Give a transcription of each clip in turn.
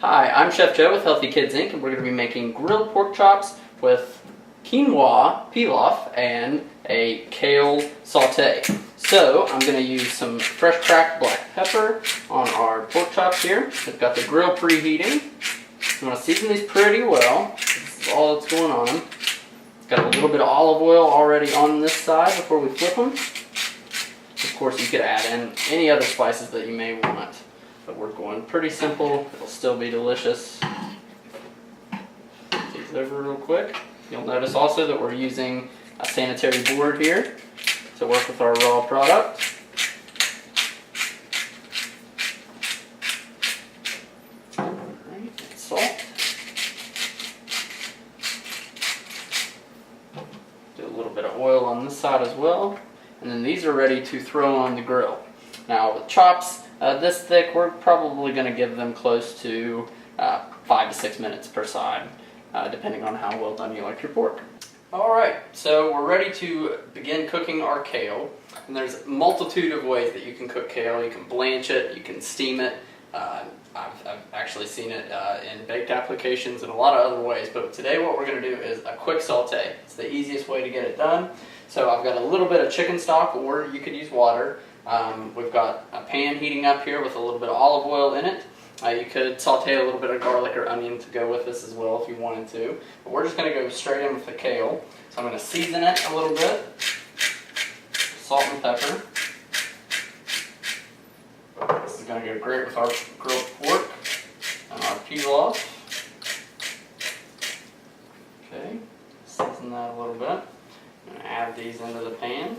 Hi, I'm Chef Joe with Healthy Kids Inc. and we're going to be making grilled pork chops with quinoa pilaf and a kale saute. So I'm going to use some fresh cracked black pepper on our pork chops here. We've got the grill preheating. I'm going to season these pretty well. This is all that's going on them. Got a little bit of olive oil already on this side before we flip them. Of course, you could add in any other spices that you may want. But we're going pretty simple. It'll still be delicious. Flip these over real quick. You'll notice also that we're using a sanitary board here to work with our raw product. Alright, salt. Do a little bit of oil on this side as well. And then these are ready to throw on the grill. Now with chops this thick, we're probably going to give them close to 5 to 6 minutes per side, depending on how well done you like your pork. Alright, so we're ready to begin cooking our kale. And there's a multitude of ways that you can cook kale. You can blanch it, you can steam it. I've actually seen it in baked applications and a lot of other ways. But today what we're going to do is a quick saute. It's the easiest way to get it done. So I've got a little bit of chicken stock, or you could use water. We've got a pan heating up here with a little bit of olive oil in it. You could saute a little bit of garlic or onion to go with this as well if you wanted to. But we're just going to go straight in with the kale. So I'm going to season it a little bit. Salt and pepper. This is going to go great with our grilled pork and our pilaf. Okay, season that a little bit. I'm going to add these into the pan.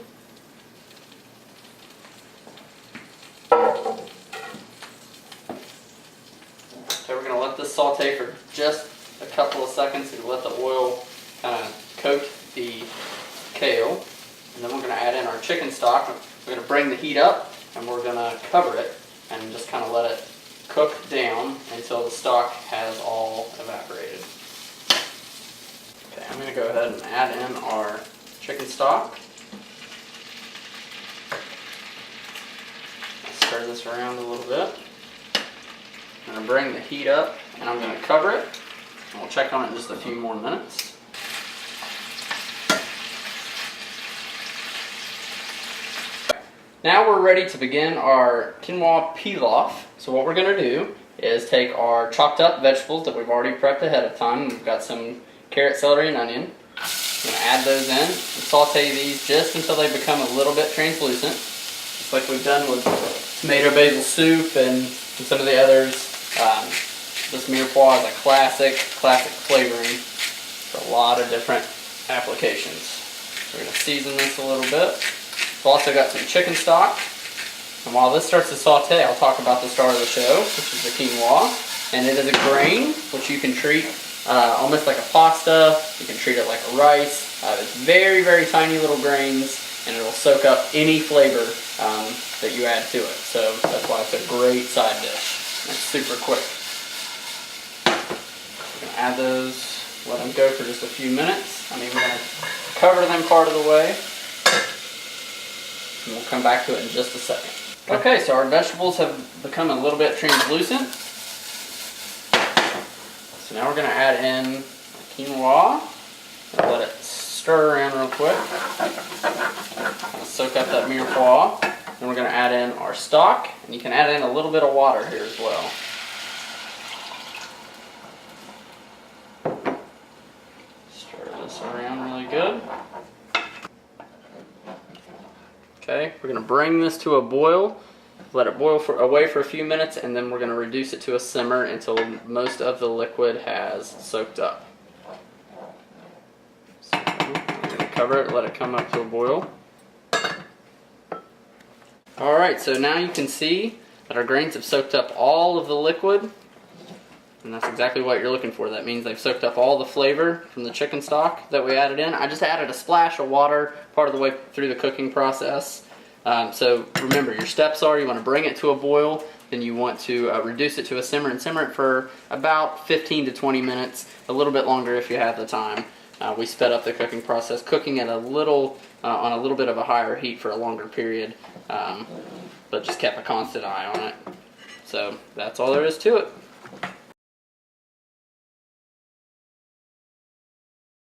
So we're going to let this saute for just a couple of seconds to let the oil kind of coat the kale. And then we're going to add in our chicken stock. We're going to bring the heat up and we're going to cover it and just kind of let it cook down until the stock has all evaporated. Okay, I'm going to go ahead and add in our chicken stock. Stir this around a little bit. I'm going to bring the heat up and I'm going to cover it. And we'll check on it in just a few more minutes. Now we're ready to begin our quinoa pilaf. So what we're going to do is take our chopped up vegetables that we've already prepped ahead of time. We've got some carrot, celery, and onion. I'm going to add those in and saute these just until they become a little bit translucent. Just like we've done with tomato basil soup and some of the others. This mirepoix is a classic flavoring for a lot of different applications. We're going to season this a little bit. We've also got some chicken stock. And while this starts to saute, I'll talk about the star of the show, which is the quinoa. And it is a grain which you can treat almost like a pasta. You can treat it like a rice. It's very, very tiny little grains, and it will soak up any flavor that you add to it. So that's why it's a great side dish. And it's super quick. We're going to add those, let them go for just a few minutes. I'm even going to cover them part of the way. And we'll come back to it in just a second. Okay, so our vegetables have become a little bit translucent. So now we're going to add in quinoa. And let it stir around real quick. Kind of soak up that mirepoix. Then we're going to add in our stock, and you can add in a little bit of water here as well. Stir this around really good. Okay, we're going to bring this to a boil, let it boil away for a few minutes, and then we're going to reduce it to a simmer until most of the liquid has soaked up. So we're going to cover it, let it come up to a boil. Alright, so now you can see that our grains have soaked up all of the liquid, and that's exactly what you're looking for. That means they've soaked up all the flavor from the chicken stock that we added in. I just added a splash of water part of the way through the cooking process. So remember, your steps are you want to bring it to a boil, then you want to reduce it to a simmer and simmer it for about 15 to 20 minutes, a little bit longer if you have the time. We sped up the cooking process, cooking it on a little bit of a higher heat for a longer period, but just kept a constant eye on it. So that's all there is to it.